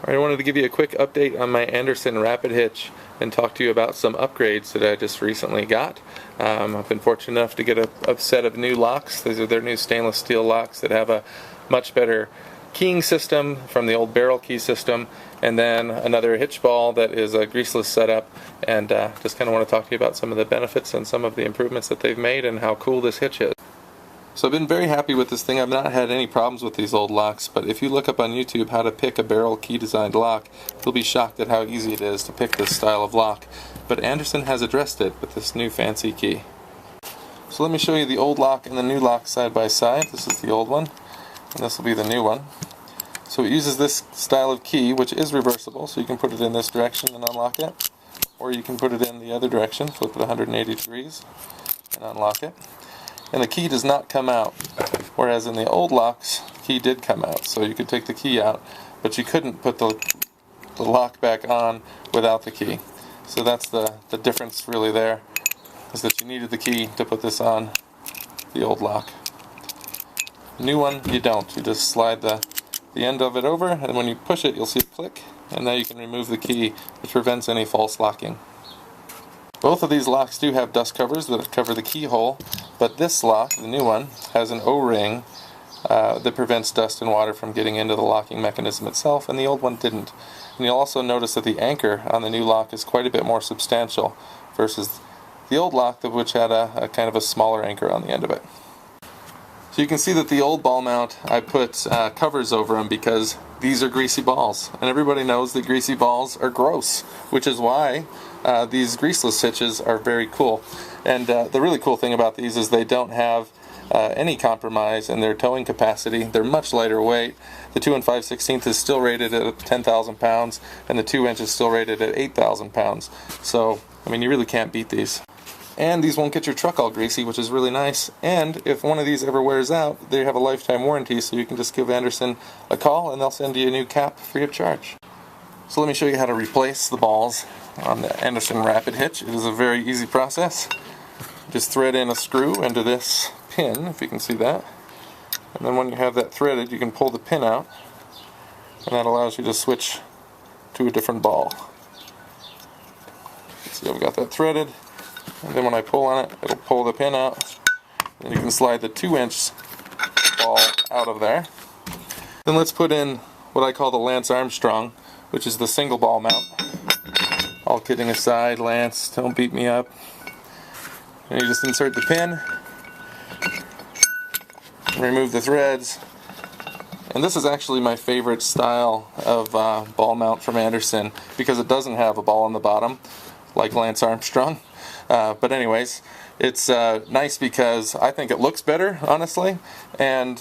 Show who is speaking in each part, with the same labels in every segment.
Speaker 1: I wanted to give you a quick update on my Andersen Rapid Hitch and talk to you about some upgrades that I just recently got. I've been fortunate enough to get a set of new locks. These are their new stainless steel locks that have a much better keying system from the old barrel key system, and then another hitch ball that is a greaseless setup, and just kind of want to talk to you about some of the benefits and some of the improvements that they've made and how cool this hitch is. So I've been very happy with this thing. I've not had any problems with these old locks, but if you look up on YouTube how to pick a barrel key designed lock, you'll be shocked at how easy it is to pick this style of lock. But Andersen has addressed it with this new fancy key. So let me show you the old lock and the new lock side by side. This is the old one, and this will be the new one. So it uses this style of key, which is reversible, so you can put it in this direction and unlock it, or you can put it in the other direction, flip it 180 degrees, and unlock it. And the key does not come out, whereas in the old locks, the key did come out. So you could take the key out, but you couldn't put the lock back on without the key. So that's the difference really there, is that you needed the key to put this on the old lock. The new one, you don't. You just slide the end of it over, and when you push it, you'll see it click, and now you can remove the key, which prevents any false locking. Both of these locks do have dust covers that cover the keyhole, but this lock, the new one, has an O-ring that prevents dust and water from getting into the locking mechanism itself, and the old one didn't. And you'll also notice that the anchor on the new lock is quite a bit more substantial versus the old lock, which had a kind of a smaller anchor on the end of it. So you can see that the old ball mount, I put covers over them because these are greasy balls, and everybody knows that greasy balls are gross, which is why these greaseless hitches are very cool. And the really cool thing about these is they don't have any compromise in their towing capacity. They're much lighter weight. The 2 5/16 is still rated at 10,000 pounds, and the 2-inch is still rated at 8,000 pounds. So, I mean, you really can't beat these. And these won't get your truck all greasy, which is really nice. And if one of these ever wears out, they have a lifetime warranty, so you can just give Andersen a call and they'll send you a new cap free of charge. So let me show you how to replace the balls on the Andersen Rapid Hitch. It is a very easy process. Just thread in a screw into this pin, if you can see that. And then when you have that threaded, you can pull the pin out, and that allows you to switch to a different ball. See, I've got that threaded. And then when I pull on it, it'll pull the pin out. Then you can slide the 2-inch ball out of there. Then let's put in what I call the Lance Armstrong, which is the single ball mount. All kidding aside, Lance, don't beat me up. And you just insert the pin, remove the threads. And this is actually my favorite style of ball mount from Andersen because it doesn't have a ball on the bottom like Lance Armstrong. But anyways, it's nice because I think it looks better, honestly, and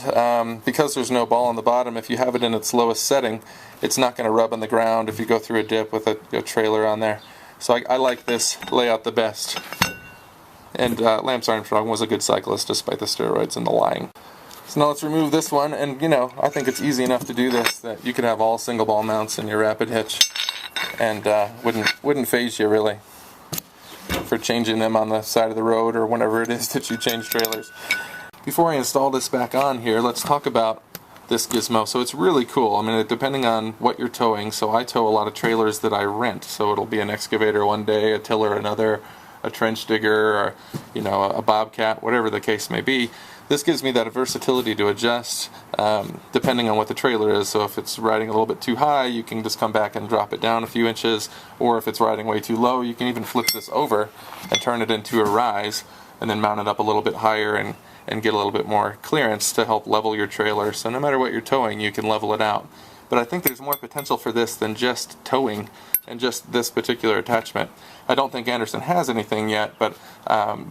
Speaker 1: because there's no ball on the bottom, if you have it in its lowest setting, it's not going to rub on the ground if you go through a dip with a trailer on there. So I like this layout the best. And Lance Armstrong was a good cyclist despite the steroids and the lying. So now let's remove this one, and you know, I think it's easy enough to do this that you could have all single ball mounts in your Rapid Hitch, and wouldn't phase you really for changing them on the side of the road or whenever it is that you change trailers. Before I install this back on here, let's talk about this gizmo. So it's really cool. I mean, depending on what you're towing, so I tow a lot of trailers that I rent, so it'll be an excavator one day, a tiller another, a trench digger, or you know, a bobcat, whatever the case may be. This gives me that versatility to adjust depending on what the trailer is. So if it's riding a little bit too high, you can just come back and drop it down a few inches, or if it's riding way too low, you can even flip this over and turn it into a rise and then mount it up a little bit higher and get a little bit more clearance to help level your trailer. So no matter what you're towing, you can level it out. But I think there's more potential for this than just towing and just this particular attachment. I don't think Andersen has anything yet, but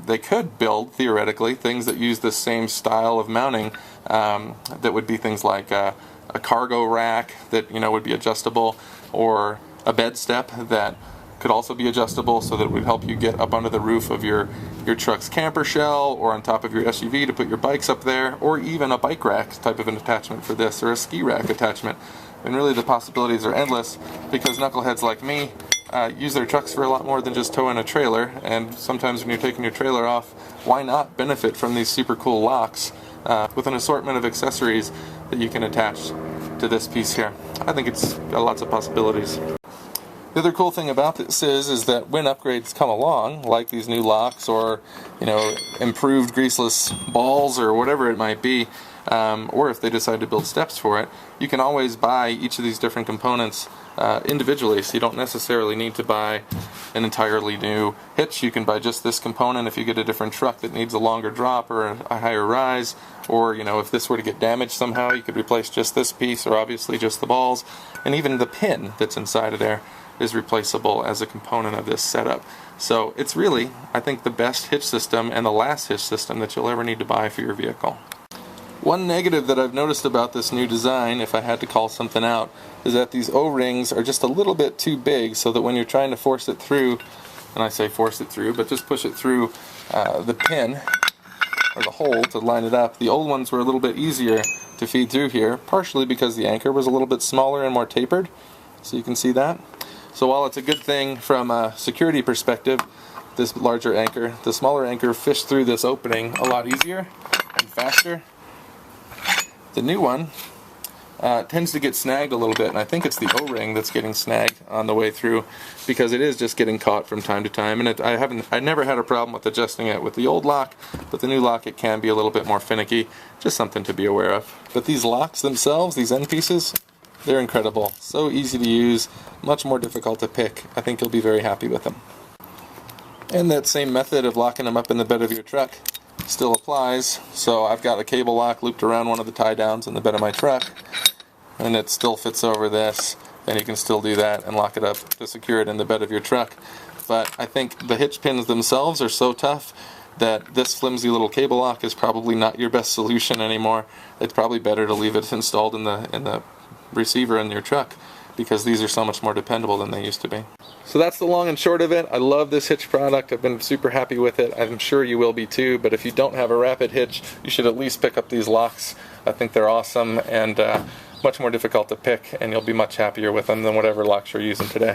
Speaker 1: they could build, theoretically, things that use the same style of mounting that would be things like a cargo rack that, you know, would be adjustable, or a bed step that could also be adjustable so that it would help you get up under the roof of your truck's camper shell, or on top of your SUV to put your bikes up there, or even a bike rack type of an attachment for this, or a ski rack attachment. And really the possibilities are endless because knuckleheads like me use their trucks for a lot more than just towing a trailer, and sometimes when you're taking your trailer off, why not benefit from these super cool locks with an assortment of accessories that you can attach. to this piece here. I think it's got lots of possibilities. The other cool thing about this is that when upgrades come along, like these new locks or, improved greaseless balls or whatever it might be, or if they decide to build steps for it, you can always buy each of these different components individually, so you don't necessarily need to buy an entirely new hitch. You can buy just this component if you get a different truck that needs a longer drop or a higher rise, or if this were to get damaged somehow, you could replace just this piece, or obviously just the balls, and even the pin that's inside of there is replaceable as a component of this setup. So it's really, I think, the best hitch system and the last hitch system that you'll ever need to buy for your vehicle. One negative that I've noticed about this new design, if I had to call something out, is that these O-rings are just a little bit too big, so that when you're trying to force it through, and I say force it through, but just push it through the pin, or the hole to line it up. The old ones were a little bit easier to feed through here, partially because the anchor was a little bit smaller and more tapered, so you can see that. So while it's a good thing from a security perspective, this larger anchor, the smaller anchor fished through this opening a lot easier and faster. The new one tends to get snagged a little bit, and I think it's the O-ring that's getting snagged on the way through, because it is just getting caught from time to time. And I never had a problem with adjusting it with the old lock, but the new lock, it can be a little bit more finicky. Just something to be aware of. But these locks themselves, these end pieces, they're incredible. So easy to use, much more difficult to pick. I think you'll be very happy with them. And that same method of locking them up in the bed of your truck still applies. So I've got a cable lock looped around one of the tie downs in the bed of my truck, and it still fits over this, and you can still do that and lock it up to secure it in the bed of your truck. But I think the hitch pins themselves are so tough that this flimsy little cable lock is probably not your best solution anymore. It's probably better to leave it installed in the receiver in your truck, because these are so much more dependable than they used to be. So that's the long and short of it. I love this hitch product. I've been super happy with it. I'm sure you will be too, but if you don't have a rapid hitch, you should at least pick up these locks. I think they're awesome and much more difficult to pick, and you'll be much happier with them than whatever locks you're using today.